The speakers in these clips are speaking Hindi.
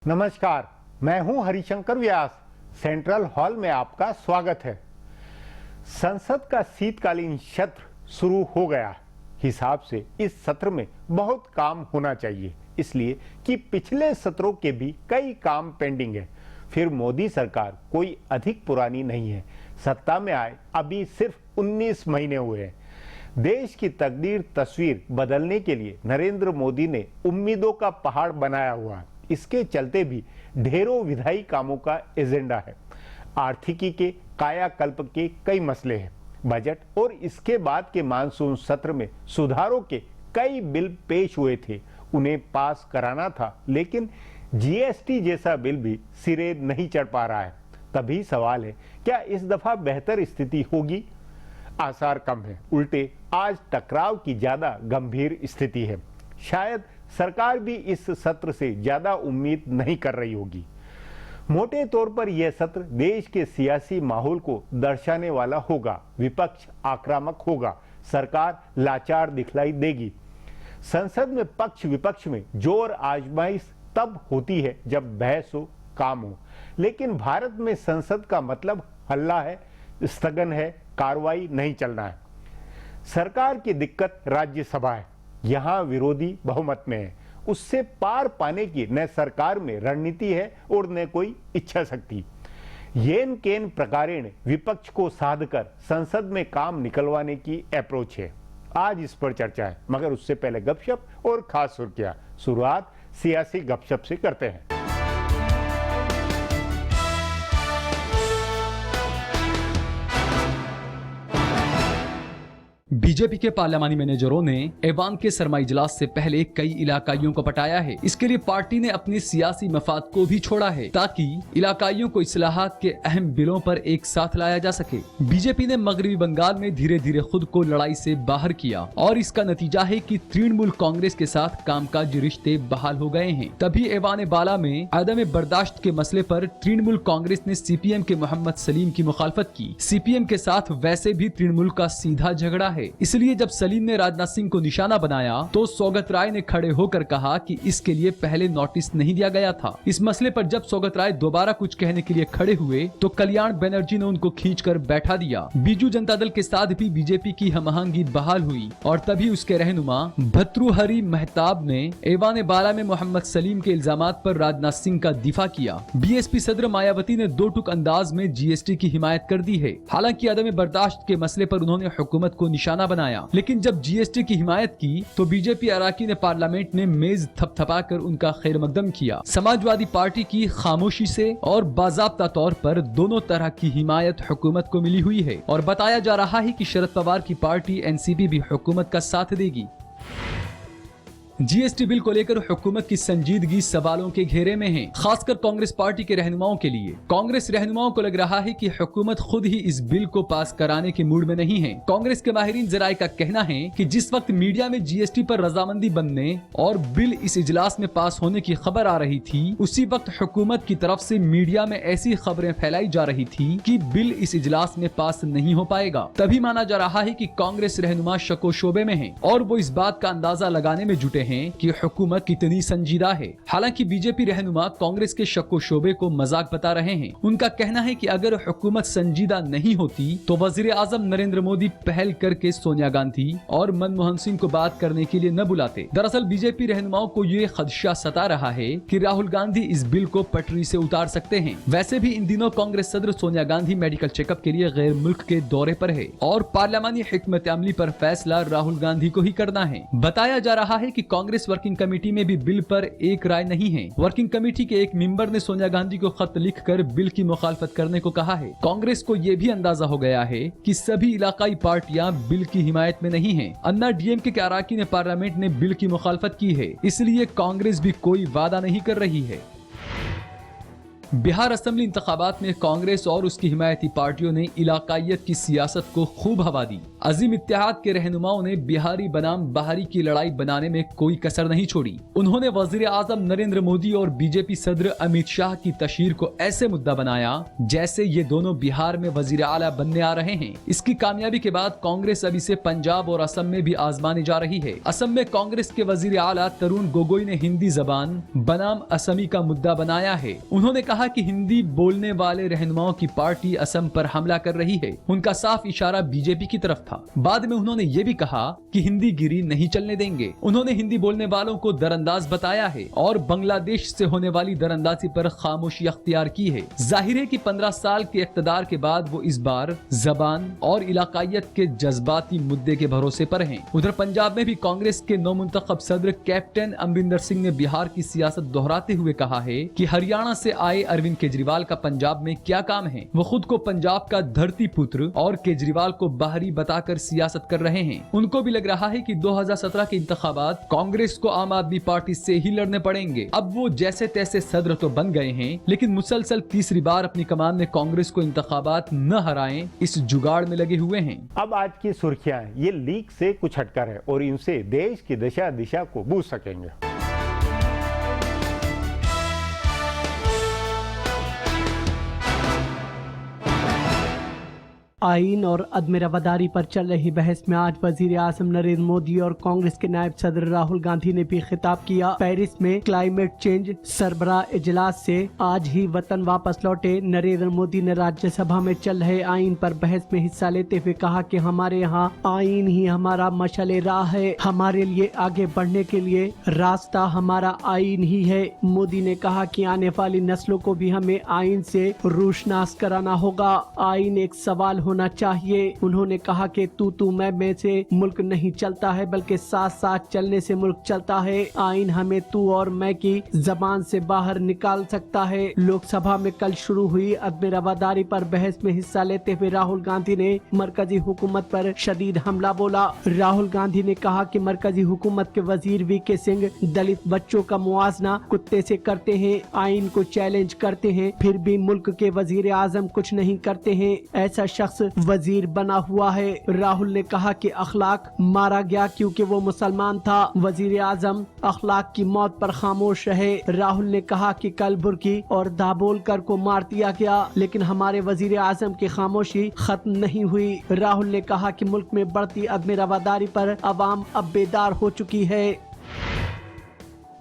नमस्कार, मैं हूं हरिशंकर व्यास। सेंट्रल हॉल में आपका स्वागत है। संसद का शीतकालीन सत्र शुरू हो गया। हिसाब से इस सत्र में बहुत काम होना चाहिए, इसलिए कि पिछले सत्रों के भी कई काम पेंडिंग है। फिर मोदी सरकार कोई अधिक पुरानी नहीं है। सत्ता में आए अभी सिर्फ 19 महीने हुए हैं। देश की तकदीर तस्वीर बदलने के लिए नरेंद्र मोदी ने उम्मीदों का पहाड़ बनाया हुआ है। इसके चलते भी ढेरों विधायी कामों का एजेंडा है। आर्थिकी के कायाकल्प के कई मसले हैं। बजट और इसके बाद के मानसून सत्र में सुधारों के कई बिल पेश हुए थे, उन्हें पास कराना था, लेकिन जीएसटी जैसा बिल भी सिरे नहीं चढ़ पा रहा है। तभी सवाल है, क्या इस दफा बेहतर स्थिति होगी? आसार कम है, उल्टे आज टकराव की ज्यादा गंभीर स्थिति है। शायद सरकार भी इस सत्र से ज्यादा उम्मीद नहीं कर रही होगी। मोटे तौर पर यह सत्र देश के सियासी माहौल को दर्शाने वाला होगा। विपक्ष आक्रामक होगा, सरकार लाचार दिखलाई देगी। संसद में पक्ष विपक्ष में जोर आजमाइश तब होती है जब बहस हो, काम हो। लेकिन भारत में संसद का मतलब हल्ला है, स्थगन है, कार्रवाई नहीं चलना है। सरकार की दिक्कत राज्यसभा है, यहां विरोधी बहुमत में है। उससे पार पाने की न सरकार में रणनीति है और न कोई इच्छा शक्ति। येन केन प्रकारेण विपक्ष को साधकर संसद में काम निकलवाने की अप्रोच है। आज इस पर चर्चा है, मगर उससे पहले गपशप और खास सुर्खियां। शुरुआत सियासी गपशप से करते हैं। बीजेपी के पार्लियामानी मैनेजरों ने ऐवान के सरमाई इजलास से पहले कई इलाकाइयों को पटाया है। इसके लिए पार्टी ने अपने सियासी मफाद को भी छोड़ा है, ताकि इलाकाइयों को इस्लाहात के अहम बिलों पर एक साथ लाया जा सके। बीजेपी ने मगरबी बंगाल में धीरे धीरे खुद को लड़ाई से बाहर किया और इसका नतीजा है कि तृणमूल कांग्रेस के साथ कामकाजी रिश्ते बहाल हो गए हैं। तभी ऐवान बाला में अदम बर्दाश्त के मसले पर तृणमूल कांग्रेस ने सीपीएम के मोहम्मद सलीम की मुखालफत की। सीपीएम के साथ वैसे भी तृणमूल का सीधा झगड़ा है, इसलिए जब सलीम ने राजनाथ सिंह को निशाना बनाया तो सौगत राय ने खड़े होकर कहा कि इसके लिए पहले नोटिस नहीं दिया गया था। इस मसले पर जब सौगत राय दोबारा कुछ कहने के लिए खड़े हुए तो कल्याण बनर्जी ने उनको खींचकर बैठा दिया। बीजू जनता दल के साथ भी बीजेपी की हमआहंगी बहाल हुई और तभी उसके रहनुमा भर्तृहरि मेहताब ने ऐवान बाला में मोहम्मद सलीम के इल्जामात पर राजनाथ सिंह का दिफा किया। बीएसपी सदर मायावती ने दो टूक अंदाज में जीएसटी की हिमायत कर दी है। हालांकि अदम बर्दाश्त के मसले पर उन्होंने हुकूमत को निशाना बनाया, लेकिन जब जीएसटी की हिमायत की तो बीजेपी अराकीन पार्लियामेंट ने मेज थपथपाकर उनका खैर मकदम किया। समाजवादी पार्टी की खामोशी से और बाज़ाब्ता तौर पर दोनों तरह की हिमायत हुकूमत को मिली हुई है और बताया जा रहा है कि शरद पवार की पार्टी एनसीपी भी हुकूमत का साथ देगी। जीएसटी बिल को लेकर हुकूमत की संजीदगी सवालों के घेरे में है, खासकर कांग्रेस पार्टी के रहनुमाओं के लिए। कांग्रेस रहनुमाओं को लग रहा है कि हुकूमत खुद ही इस बिल को पास कराने के मूड में नहीं है। कांग्रेस के माहिरीन जराये का कहना है कि जिस वक्त मीडिया में जीएसटी पर रजामंदी बनने और बिल इस इजलास में पास होने की खबर आ रही थी, उसी वक्त हुकूमत की तरफ से मीडिया में ऐसी खबरें फैलाई जा रही थी कि बिल इस इजलास में पास नहीं हो पाएगा। तभी माना जा रहा है कि कांग्रेस रहनुमा शको शोबे में है और वो इस बात का अंदाजा लगाने में जुटे हैं कि हुकूमत कितनी संजीदा है। हालांकि बीजेपी रहनुमा कांग्रेस के शक्को शोबे को मजाक बता रहे हैं। उनका कहना है कि अगर हुकूमत संजीदा नहीं होती तो वजीर आजम नरेंद्र मोदी पहल करके सोनिया गांधी और मनमोहन सिंह को बात करने के लिए न बुलाते। दरअसल बीजेपी रहनुमाओं को ये खदशा सता रहा है कि राहुल गांधी इस बिल को पटरी से उतार सकते हैं। वैसे भी इन दिनों कांग्रेस सदर सोनिया गांधी मेडिकल चेकअप के लिए गैर मुल्क के दौरे पर है और पार्लियामानी हिकमत अमली पर फैसला राहुल गांधी को ही करना है। बताया जा रहा है कि कांग्रेस वर्किंग कमेटी में भी बिल पर एक राय नहीं है। वर्किंग कमेटी के एक मेंबर ने सोनिया गांधी को खत लिखकर बिल की मुखालफत करने को कहा है। कांग्रेस को यह भी अंदाजा हो गया है कि सभी इलाकाई पार्टियां बिल की हिमायत में नहीं हैं। अन्ना डीएमके के अराकीन पार्लियामेंट ने बिल की मुखालफत की है, इसलिए कांग्रेस भी कोई वादा नहीं कर रही है। बिहार असेंबली इंतखाबात में कांग्रेस और उसकी हिमायती पार्टियों ने इलाकाइयत की सियासत को खूब हवा दी। अजीम इत्तेहाद के रहनुमाओं ने बिहारी बनाम बाहरी की लड़ाई बनाने में कोई कसर नहीं छोड़ी। उन्होंने वजीर आजम नरेंद्र मोदी और बीजेपी सदर अमित शाह की तशहीर को ऐसे मुद्दा बनाया जैसे ये दोनों बिहार में वजीर आला बनने आ रहे हैं। इसकी कामयाबी के बाद कांग्रेस अब इसे पंजाब और असम में भी आजमाने जा रही है। असम में कांग्रेस के वजीर आला तरुण गोगोई ने हिंदी जबान बनाम असमी का मुद्दा बनाया है। उन्होंने कहा कि हिंदी बोलने वाले रहनुमाओं की पार्टी असम पर हमला कर रही है। उनका साफ इशारा बीजेपी की तरफ था। बाद में उन्होंने ये भी कहा कि हिंदी गिरी नहीं चलने देंगे। उन्होंने हिंदी बोलने वालों को दरअंदाज बताया है और बांग्लादेश से होने वाली दरअंदाजी पर खामोशी अख्तियार की है। जाहिर है कि 15 साल के इख्तिदार के बाद वो इस बार जबान और इलाकाइयत के जज्बाती मुद्दे के भरोसे पर हैं। उधर पंजाब में भी कांग्रेस के नौमुंतखब सदर कैप्टन अमरिंदर सिंह ने बिहार की सियासत दोहराते हुए कहा है कि हरियाणा से आए अरविंद केजरीवाल का पंजाब में क्या काम है। वो खुद को पंजाब का धरती पुत्र और केजरीवाल को बाहरी बताकर सियासत कर रहे हैं। उनको भी लग रहा है कि 2017 के इंतखाबात कांग्रेस को आम आदमी पार्टी से ही लड़ने पड़ेंगे। अब वो जैसे तैसे सदर तो बन गए हैं, लेकिन मुसलसल तीसरी बार अपनी कमान में कांग्रेस को इंतखाबात न हराएं, इस जुगाड़ में लगे हुए हैं। अब आज की सुर्खियां ये लीक से कुछ हटकर है और इनसे देश की दिशा को बूझ सकेंगे। आईन और अदम रवादारी पर चल रही बहस में आज वजीर आजम नरेंद्र मोदी और कांग्रेस के नायब सदर राहुल गांधी ने भी खिताब किया। पेरिस में क्लाइमेट चेंज सरबराह इजलास से आज ही वतन वापस लौटे नरेंद्र मोदी ने राज्यसभा में चल रहे आईन पर बहस में हिस्सा लेते हुए कहा कि हमारे यहाँ आईन ही हमारा मशाले राह है। हमारे लिए आगे बढ़ने के लिए रास्ता हमारा आईन ही है। मोदी ने कहा कि आने वाली नस्लों को भी हमें आईन से रोशनास कराना होगा। आईन एक सवाल होना चाहिए। उन्होंने कहा कि तू मैं से मुल्क नहीं चलता है, बल्कि साथ साथ चलने से मुल्क चलता है। आईन हमें तू और मैं की जबान से बाहर निकाल सकता है। लोकसभा में कल शुरू हुई अदम रवादारी पर बहस में हिस्सा लेते हुए राहुल गांधी ने मरकजी हुकूमत पर शदीद हमला बोला। राहुल गांधी ने कहा कि मरकजी हुकूमत के वजीर वीके सिंह दलित बच्चों का मुआवजा कुत्ते से करते हैं, आईन को चैलेंज करते हैं, फिर भी मुल्क के वजीर आजम कुछ नहीं करते हैं। ऐसा शख्स वजीर बना हुआ है। राहुल ने कहा कि अखलाक मारा गया क्योंकि वो मुसलमान था। वजीर आजम अखलाक की मौत पर खामोश रहे। राहुल ने कहा कि कलबुर्गी और दाभोलकर को मार दिया गया, लेकिन हमारे वजीर आजम की खामोशी खत्म नहीं हुई। राहुल ने कहा कि मुल्क में बढ़ती अदम रवादारी पर अवाम अब बेदार हो चुकी है।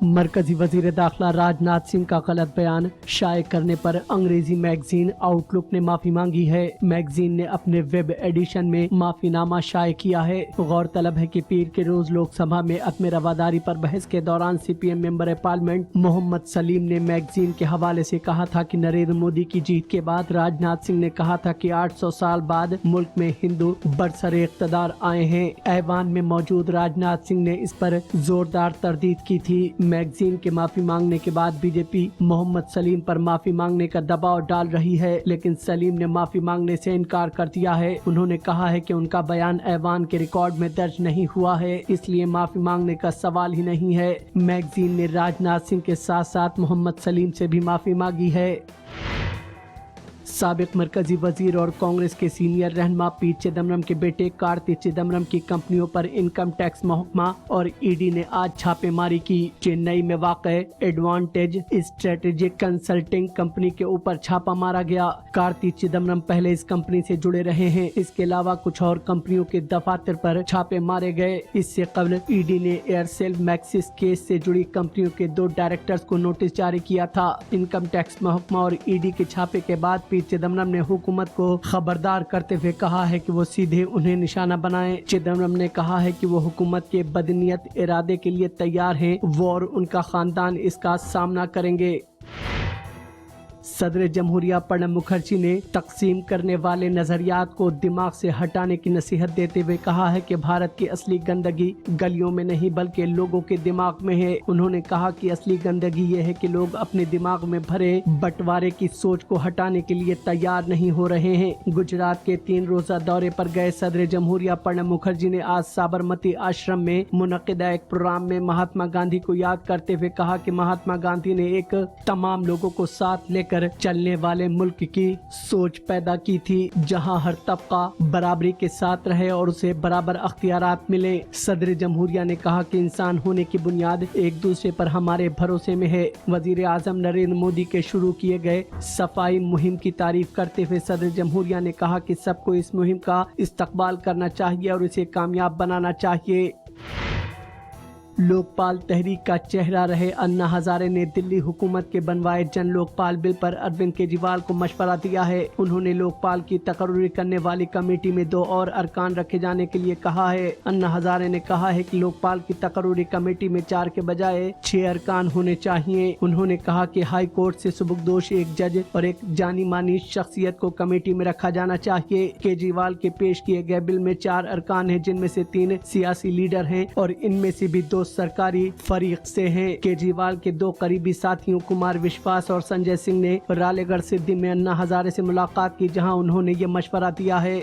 मरकजी वजीर दाखिला राजनाथ सिंह का गलत बयान शाये करने पर अंग्रेजी मैगजीन आउटलुक ने माफी मांगी है। मैगजीन ने अपने वेब एडिशन में माफीनामा शाये किया है। गौरतलब है कि पीर के रोज लोकसभा में अदम रवादारी पर बहस के दौरान CPM member parliament Mohammad Salim ने मैगजीन के हवाले से कहा था कि नरेंद्र मोदी की जीत के बाद राजनाथ सिंह ने कहा था कि 800 साल बाद मुल्क में हिंदू बरसरे इख्तदार आए हैं। ऐवान में मौजूद राजनाथ सिंह ने इस पर जोरदार तरदीद की थी। मैगजीन के माफी मांगने के बाद बीजेपी मोहम्मद सलीम पर माफी मांगने का दबाव डाल रही है, लेकिन सलीम ने माफी मांगने से इनकार कर दिया है। उन्होंने कहा है कि उनका बयान ऐवान के रिकॉर्ड में दर्ज नहीं हुआ है, इसलिए माफी मांगने का सवाल ही नहीं है। मैगजीन ने राजनाथ सिंह के साथ साथ मोहम्मद सलीम से भी माफी मांगी है। साबिक मरकजी वजीर और कांग्रेस के सीनियर रहनुमा पी चिदम्बरम के बेटे कार्ति चिदम्बरम की कंपनियों पर इनकम टैक्स महकमा और ईडी ने आज छापेमारी की। चेन्नई में वाक़े एडवांटेज स्ट्रेटेजिक कंसल्टिंग कंपनी के ऊपर छापा मारा गया। कार्ति चिदम्बरम पहले इस कंपनी से जुड़े रहे हैं। इसके अलावा कुछ और कंपनियों के दफातर पर छापे मारे गए। इससे कबल ईडी ने एयरसेल मैक्सिस केस से जुड़ी कंपनियों के 2 डायरेक्टर्स को नोटिस जारी किया था। इनकम टैक्स महकमा और ईडी के छापे के बाद पी चिदम्बरम ने हुकूमत को खबरदार करते हुए कहा है कि वो सीधे उन्हें निशाना बनाएं। चिदम्बरम ने कहा है कि वो हुकूमत के बदनीयत इरादे के लिए तैयार हैं। वो और उनका खानदान इसका सामना करेंगे। सदर जमहूरिया प्रणब मुखर्जी ने तकसीम करने वाले नजरियात को दिमाग से हटाने की नसीहत देते हुए कहा है कि भारत की असली गंदगी गलियों में नहीं बल्कि लोगों के दिमाग में है। उन्होंने कहा कि असली गंदगी ये है कि लोग अपने दिमाग में भरे बंटवारे की सोच को हटाने के लिए तैयार नहीं हो रहे हैं। गुजरात के 3 रोजा दौरे पर गए सदर जमहूरिया प्रणब मुखर्जी ने आज साबरमती आश्रम में मुनक्किदा एक प्रोग्राम में महात्मा गांधी को याद करते हुए कहा कि महात्मा गांधी ने एक तमाम लोगों को साथ लेकर लेकर चलने वाले मुल्क की सोच पैदा की थी, जहां हर तबका बराबरी के साथ रहे और उसे बराबर अख्तियारात मिले। सदर जमहूरिया ने कहा कि इंसान होने की बुनियाद एक दूसरे पर हमारे भरोसे में है। वजीर आजम नरेंद्र मोदी के शुरू किए गए सफाई मुहिम की तारीफ करते हुए सदर जमहूरिया ने कहा कि सबको इस मुहिम का इस्तकबाल करना चाहिए और इसे कामयाब बनाना चाहिए। लोकपाल तहरीक का चेहरा रहे अन्ना हजारे ने दिल्ली हुकूमत के बनवाए जन लोकपाल बिल पर अरविंद केजरीवाल को मशवरा दिया है। उन्होंने लोकपाल की तकर्री करने वाली कमेटी में 2 और अरकान रखे जाने के लिए कहा है। अन्ना हजारे ने कहा है कि लोकपाल की तकर्री कमेटी में 4 के बजाय 6 अरकान होने चाहिए। उन्होंने कहा कि हाई कोर्ट से सुबुकदोश एक जज और एक जानी मानी शख्सियत को कमेटी में रखा जाना चाहिए। केजरीवाल के पेश किए गए बिल में 4 अरकान हैं, जिनमें से 3 सियासी लीडर हैं और इनमें से भी 2 सरकारी फरीक से हैं। केजरीवाल के 2 करीबी साथियों कुमार विश्वास और संजय सिंह ने रालेगढ़ सिद्धि में अन्ना हजारे से मुलाकात की, जहां उन्होंने ये मशवरा दिया है।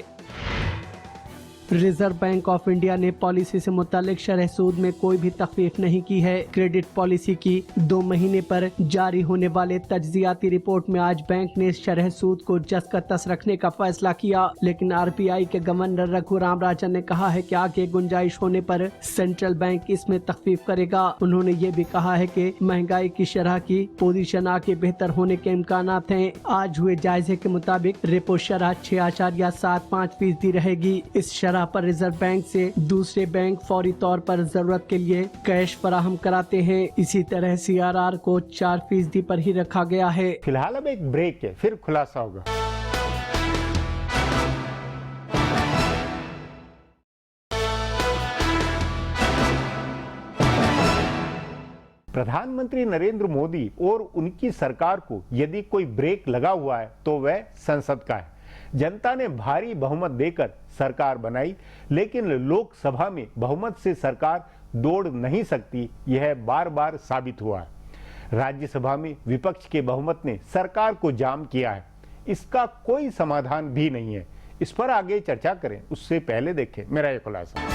रिजर्व बैंक ऑफ इंडिया ने पॉलिसी से मुतालिक शरह सूद में कोई भी तखफीफ नहीं की है। क्रेडिट पॉलिसी की 2 महीने पर जारी होने वाले तज्जियाती रिपोर्ट में आज बैंक ने शरह सूद को जस का तस रखने का फैसला किया, लेकिन RBI के गवर्नर रघुराम राजन ने कहा है कि आगे गुंजाइश होने पर सेंट्रल बैंक इसमें तखफीफ करेगा। उन्होंने ये भी कहा है कि महंगाई की शरह की पोजीशन आगे बेहतर होने के इम्कानात हैं। आज हुए जायजे के मुताबिक रेपो शरह 6.75% रहेगी। इस शरह पर रिजर्व बैंक से दूसरे बैंक फौरी तौर पर जरूरत के लिए कैश फराहम कराते हैं। इसी तरह CRR को 4% पर ही रखा गया है। फिलहाल अब एक ब्रेक है, फिर खुलासा होगा। प्रधानमंत्री नरेंद्र मोदी और उनकी सरकार को यदि कोई ब्रेक लगा हुआ है तो वह संसद का है। जनता ने भारी बहुमत देकर सरकार बनाई, लेकिन लोकसभा में बहुमत से सरकार दौड़ नहीं सकती, यह बार बार साबित हुआ है। राज्यसभा में विपक्ष के बहुमत ने सरकार को जाम किया है। इसका कोई समाधान भी नहीं है। इस पर आगे चर्चा करें, उससे पहले देखें मेरा यह खुलासा।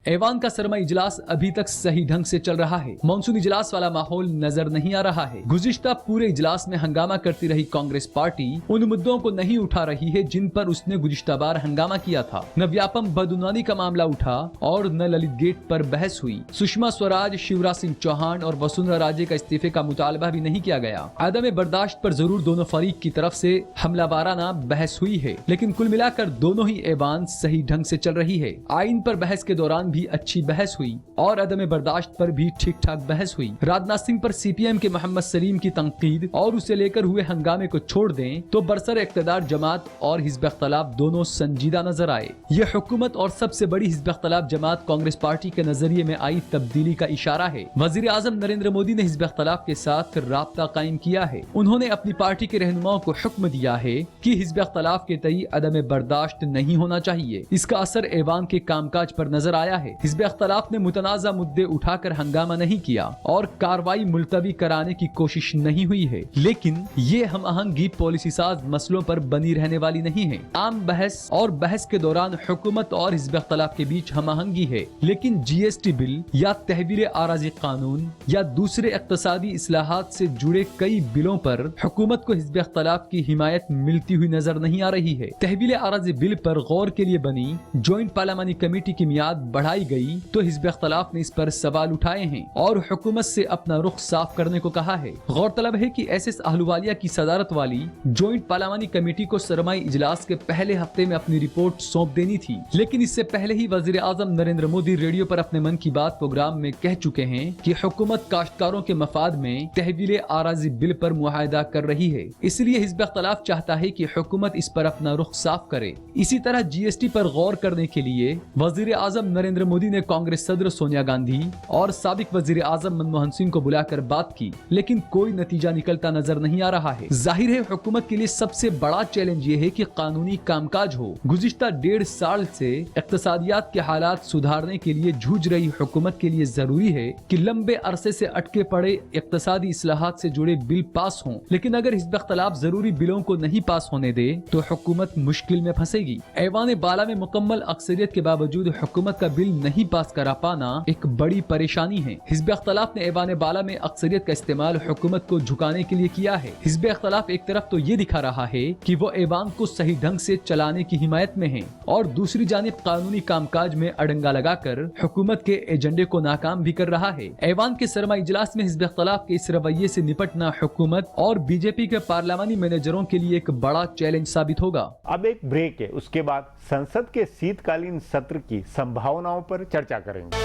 ऐवान का सरमा इजलास अभी तक सही ढंग से चल रहा है। मानसून इजलास वाला माहौल नजर नहीं आ रहा है। गुज़िश्ता पूरे इजलास में हंगामा करती रही कांग्रेस पार्टी उन मुद्दों को नहीं उठा रही है जिन पर उसने गुज़िश्ता बार हंगामा किया था। न व्यापम बदउनवानी का मामला उठा और न ललित गेट पर बहस हुई। सुषमा स्वराज, शिवराज सिंह चौहान और वसुंधरा राजे का इस्तीफे का मुतालबा भी नहीं किया गया। अदम बर्दाश्त पर जरूर दोनों फरीक की तरफ से हमलावाराना बहस हुई है, लेकिन कुल मिलाकर दोनों ही ऐवान सही ढंग से चल रही है। आइन पर बहस के दौरान भी अच्छी बहस हुई और अदम बर्दाश्त पर भी ठीक ठाक बहस हुई। राजनाथ सिंह पर CPM के मोहम्मद सलीम की तंकीद और उसे लेकर हुए हंगामे को छोड़ दें तो बरसर इख्तिदार जमात और हिज़्ब इख्तिलाफ दोनों संजीदा नजर आए। यह हुकूमत और सबसे बड़ी हिज़्ब इख्तिलाफ जमात कांग्रेस पार्टी के नजरिए में आई तब्दीली का इशारा है। वजीर आजम नरेंद्र मोदी ने हिज़्ब इख्तिलाफ के साथ राब्ता कायम किया है। उन्होंने अपनी पार्टी के रहनुमाओं को हुक्म दिया है कि हिज़्ब इख्तिलाफ के तई अदम बर्दाश्त नहीं होना चाहिए। इसका असर ऐवान के कामकाज पर नजर आया है। हिज़्ब इख्तिलाफ ने मुतनाज़ा मुद्दे उठाकर हंगामा नहीं किया और कार्रवाई मुलतवी कराने की कोशिश नहीं हुई है, लेकिन ये हम आहंगी पॉलिसी साज मसलों पर बनी रहने वाली नहीं है। आम बहस और बहस के दौरान हुकूमत और हिज़्ब इख्तिलाफ के बीच हम आहंगी है, लेकिन GST बिल या तहवील आराजी कानून या दूसरे इक्तसादी इस्लाहात से जुड़े कई बिलों पर हुकूमत को हिज़्ब इख्तिलाफ की हिमायत मिलती हुई नजर नहीं आ रही है। तहवील आराजी बिल पर गौर के लिए बनी ज्वाइंट पार्लियामानी कमेटी की मियाद बढ़ाई गई तो हिज़्ब इख्तिलाफ ने इस पर सवाल उठाए हैं और हुकूमत से अपना रुख साफ करने को कहा है। गौरतलब है कि SS अहलुवालिया की सदारत वाली ज्वाइंट पार्लियामानी कमेटी को सरमाई इजलास के पहले हफ्ते में अपनी रिपोर्ट सौंप देनी थी, लेकिन इससे पहले ही वजीर आजम नरेंद्र मोदी रेडियो पर अपने मन की बात प्रोग्राम में कह चुके हैं कि हुकूमत काश्तकारों के मफाद में तहवील आराजी बिल पर मुआहदा कर रही है। इसलिए हिज़्ब इख्तिलाफ चाहता है कि हुकूमत इस पर अपना रुख साफ करे। इसी तरह GST पर गौर करने के लिए वजीर आजम नरेंद्र मोदी ने कांग्रेस सदर सोनिया गांधी और साबिक वजीर आजम मनमोहन सिंह को बुलाकर बात की, लेकिन कोई नतीजा निकलता नजर नहीं आ रहा है। जाहिर है हुकूमत के लिए सबसे बड़ा चैलेंज ये है कि कानूनी कामकाज हो। गुज़िश्ता 1.5 साल से इक्तसादियात के हालात सुधारने के लिए जूझ रही हुकूमत के लिए जरूरी है कि लंबे अरसे से अटके पड़े इक्तसादी इस्लाहात से जुड़े बिल पास हों, लेकिन अगर हिज़्ब इख्तिलाफ जरूरी बिलों को नहीं पास होने दे तो हुकूमत मुश्किल में फंसेगी। ऐवान बाला में मुकम्मल अक्सरियत के बावजूद हुकूमत का बिल बिल नहीं पास करा पाना एक बड़ी परेशानी है। हिज़्ब इख्तिलाफ ने ऐवान बाला में अक्सरियत का इस्तेमाल हुकूमत को झुकाने के लिए किया है। हिज़्ब इख्तिलाफ एक तरफ तो ये दिखा रहा है कि वो ऐवान को सही ढंग से चलाने की हिमायत में है और दूसरी जानिब कानूनी कामकाज में अड़ंगा लगाकर हुकूमत के एजेंडे को नाकाम भी कर रहा है। ऐवान के सरमाई इजलास में हिज़्ब इख्तिलाफ के इस रवैये से निपटना हुकूमत और बीजेपी के पार्लियामानी मैनेजरों के लिए एक बड़ा चैलेंज साबित होगा। अब एक ब्रेक है, उसके बाद संसद के शीतकालीन सत्र की संभावनाओं पर चर्चा करेंगे।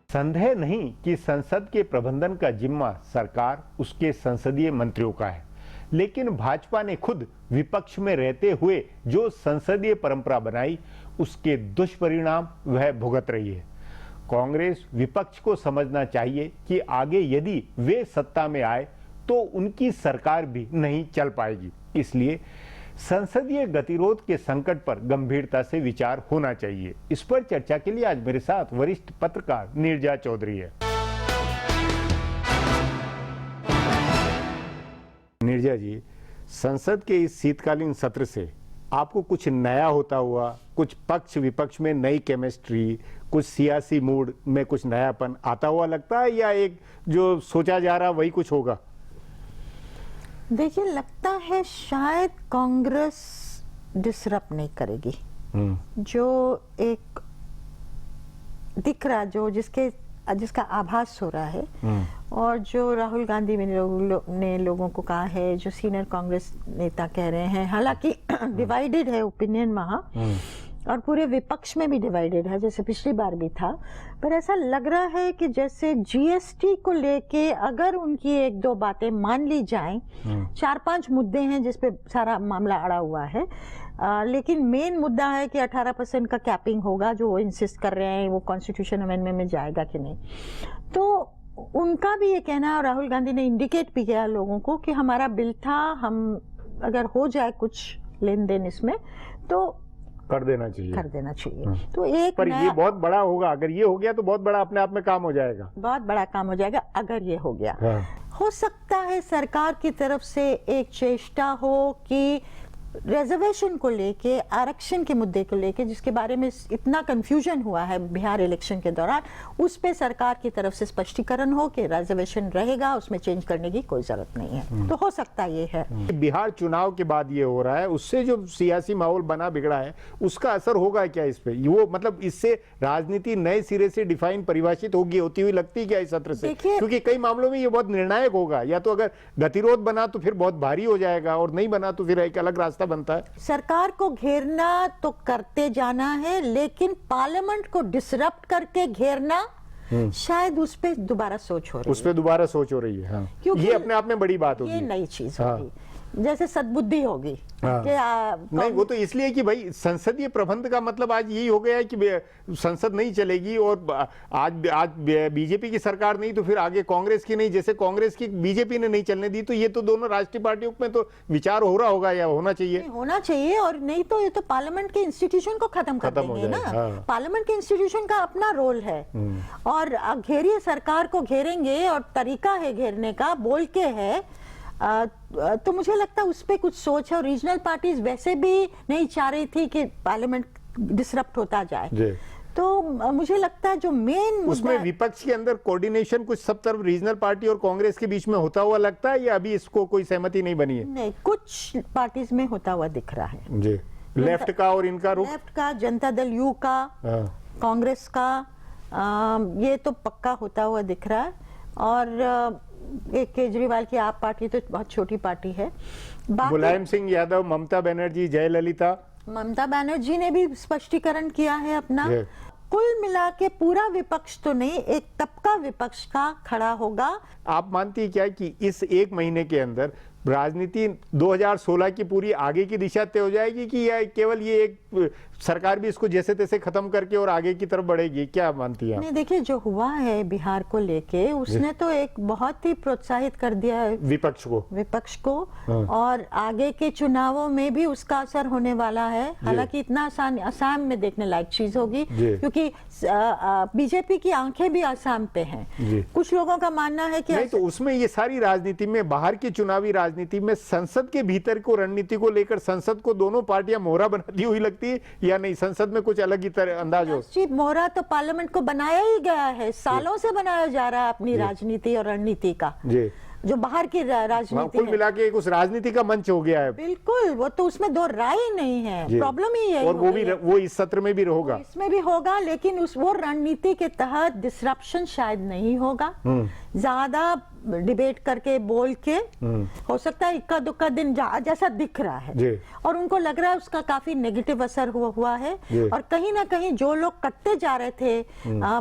संदेह नहीं कि संसद के प्रबंधन का जिम्मा सरकार, उसके संसदीय मंत्रियों का है, लेकिन भाजपा ने खुद विपक्ष में रहते हुए जो संसदीय परंपरा बनाई, उसके दुष्परिणाम वह भुगत रही है। कांग्रेस विपक्ष को समझना चाहिए कि आगे यदि वे सत्ता में आए तो उनकी सरकार भी नहीं चल पाएगी। इसलिए संसदीय गतिरोध के संकट पर गंभीरता से विचार होना चाहिए। इस पर चर्चा के लिए आज मेरे साथ वरिष्ठ पत्रकार नीरजा चौधरी है। नीरजा जी, संसद के इस शीतकालीन सत्र से आपको कुछ नया होता हुआ, कुछ पक्ष विपक्ष में नई केमिस्ट्री, कुछ सियासी मूड में कुछ नयापन आता हुआ लगता है, या एक जो सोचा जा रहा वही कुछ होगा? देखिए, लगता है शायद कांग्रेस डिसरप्ट नहीं करेगी। जो एक दिख रहा, जो जिसका आभास हो रहा है, और जो राहुल गांधी ने लोगों को कहा है, जो सीनियर कांग्रेस नेता कह रहे हैं, हालांकि डिवाइडेड है ओपिनियन वहां, और पूरे विपक्ष में भी डिवाइडेड है, जैसे पिछली बार भी था। पर ऐसा लग रहा है कि जैसे जीएसटी को लेके अगर उनकी एक दो बातें मान ली जाएं, 4-5 मुद्दे हैं जिस पे सारा मामला अड़ा हुआ है, लेकिन मेन मुद्दा है कि 18% का कैपिंग होगा, जो वो इंसिस्ट कर रहे हैं, वो कॉन्स्टिट्यूशन अमेंडमेंट में जाएगा कि नहीं। तो उनका भी ये कहना है, और राहुल गांधी ने इंडिकेट भी किया लोगों को कि हमारा बिल था, हम अगर हो जाए कुछ लेन देन इसमें तो कर देना चाहिए। तो एक पर ये बहुत बड़ा होगा, अगर ये हो गया तो बहुत बड़ा अपने आप में काम हो जाएगा। बहुत बड़ा काम हो जाएगा अगर ये हो गया। हो सकता है सरकार की तरफ से एक चेष्टा हो कि रिजर्वेशन को लेके, आरक्षण के मुद्दे को लेके, जिसके बारे में इतना कंफ्यूजन हुआ है बिहार इलेक्शन के दौरान, उस पे सरकार की तरफ से स्पष्टीकरण हो कि रिजर्वेशन रहेगा, उसमें चेंज करने की कोई जरूरत नहीं है। तो हो सकता ये है। बिहार चुनाव के बाद ये हो रहा है, उससे जो सियासी माहौल बना बिगड़ा है, उसका असर होगा क्या इस पे? वो मतलब इससे राजनीति नए सिरे से डिफाइन, परिभाषित होती हुई लगती क्या इस सत्र से? क्योंकि कई मामलों में ये बहुत निर्णायक होगा। या तो अगर गतिरोध बना तो फिर बहुत भारी हो जाएगा, और नहीं बना तो फिर एक अलग रास्ता बनता है। सरकार को घेरना तो करते जाना है, लेकिन पार्लियामेंट को डिसरप्ट करके घेरना, शायद उस पे दोबारा सोच हो रही है। हाँ। ये अपने आप में बड़ी बात होगी, ये नई चीज होगी। जैसे सद्बुद्धि होगी। नहीं, वो तो इसलिए कि भाई संसदीय प्रबंध का मतलब आज यही हो गया है कि संसद नहीं चलेगी, और आज बीजेपी की सरकार नहीं तो फिर आगे कांग्रेस की नहीं। जैसे कांग्रेस की बीजेपी ने नहीं चलने दी, तो ये तो दोनों राष्ट्रीय पार्टियों में तो विचार हो रहा होगा, या होना चाहिए। और नहीं तो ये तो पार्लियामेंट के इंस्टीट्यूशन को खत्म कर देंगे ना। पार्लियामेंट के इंस्टीट्यूशन का अपना रोल है, और घेरिए, सरकार को घेरेंगे, और तरीका है घेरने का, बोल के है। तो मुझे लगता है उस पे कुछ सोच है, और रीजनल पार्टीज वैसे भी नहीं चाह रही थी कि पार्लियामेंट डिसरप्ट होता जाए। तो मुझे लगता है जो मेन उसमें विपक्ष के अंदर कोऑर्डिनेशन कुछ सब तरफ रीजनल पार्टी और कांग्रेस के बीच में होता हुआ लगता है, या अभी इसको कोई सहमति नहीं बनी है? नहीं, कुछ पार्टीज में होता हुआ दिख रहा है जी। लेफ्ट का और इनका रुख, लेफ्ट का, जनता दल यू का, कांग्रेस का, ये तो पक्का होता हुआ दिख रहा है। और एक केजरीवाल की आप पार्टी तो बहुत छोटी पार्टी है। मुलायम सिंह यादव, ममता बनर्जी, जयललिता, ममता बनर्जी ने भी स्पष्टीकरण किया है अपना। कुल मिला के पूरा विपक्ष तो नहीं, एक तबका विपक्ष का खड़ा होगा। आप मानती है क्या कि इस एक महीने के अंदर राजनीति 2016 की पूरी आगे की दिशा तय हो जाएगी कि या केवल ये एक सरकार भी इसको जैसे तैसे खत्म करके और आगे की तरफ बढ़ेगी, क्या मानती हैं? नहीं, देखिए जो हुआ है बिहार को लेके, उसने तो एक बहुत ही प्रोत्साहित कर दिया है विपक्ष को हाँ। और आगे के चुनावों में भी उसका असर होने वाला है। हालांकि इतना आसान असम में देखने लायक चीज होगी, क्योंकि बीजेपी की आंखें भी असम पे हैं। कुछ लोगों का मानना है कि नहीं, तो उसमें ये सारी राजनीति में, बाहर की चुनावी राजनीति में संसद के भीतर को रणनीति को लेकर संसद को दोनों पार्टियां मोहरा बनाती हुई लगती है या नहीं? संसद में कुछ अलग ही तरह अंदाज हो? मोहरा तो पार्लियामेंट को बनाया ही गया है, सालों से बनाया जा रहा है अपनी राजनीति और रणनीति का, जो बाहर की राजनीति कुल मिला के उस राजनीति का मंच हो गया है। बिल्कुल, वो तो उसमें दो राय ही नहीं है, प्रॉब्लम ही है। और वो इस सत्र में भी होगा, इसमें भी होगा, लेकिन वो रणनीति के तहत डिसरप्शन शायद नहीं होगा। ज्यादा डिबेट करके बोल के हो सकता है इक्का दुक्का दिन जैसा दिख रहा है, और उनको लग रहा है उसका काफी नेगेटिव असर हुआ है। और कहीं ना कहीं जो लोग कटते जा रहे थे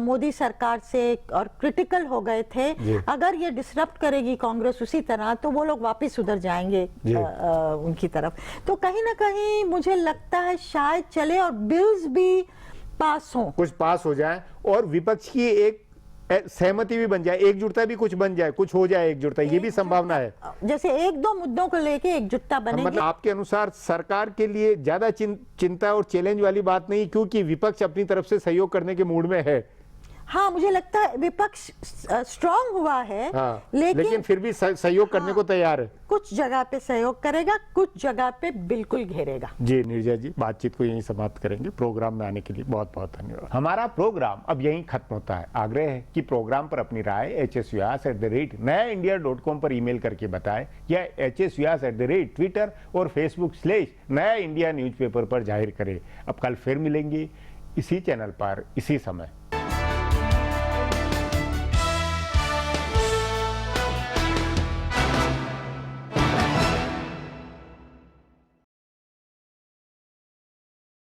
मोदी सरकार से और क्रिटिकल हो गए थे, अगर ये डिसरप्ट करेगी कांग्रेस उसी तरह, तो वो लोग वापस उधर जाएंगे उनकी तरफ। तो कहीं ना कहीं मुझे लगता है शायद चले और बिल्स भी पास हो, कुछ पास हो जाए और विपक्ष की एक सहमति भी बन जाए, एकजुटता भी कुछ बन जाए, कुछ हो जाए एकजुटता, ये भी संभावना है। जैसे एक दो मुद्दों को लेके एकजुटता बनेगी। मतलब आपके अनुसार सरकार के लिए ज्यादा चिंता और चैलेंज वाली बात नहीं, क्योंकि विपक्ष अपनी तरफ से सहयोग करने के मूड में है। हाँ, मुझे लगता है विपक्ष स्ट्रांग हुआ है, हाँ, लेकिन फिर भी सहयोग करने को तैयार है। कुछ जगह पे सहयोग करेगा, कुछ जगह पे बिल्कुल घेरेगा। जी नीरजा जी, बातचीत को यहीं समाप्त करेंगे। प्रोग्राम में आने के लिए बहुत बहुत धन्यवाद। हमारा प्रोग्राम अब यहीं खत्म होता है। आग्रह है कि प्रोग्राम पर अपनी राय hsvyas@nayaindia.com पर ईमेल करके बताएं या hsvyas@Twitter और Facebook/नया इंडिया न्यूज़पेपर पर जाहिर करें। अब कल फिर मिलेंगे इसी चैनल पर इसी समय।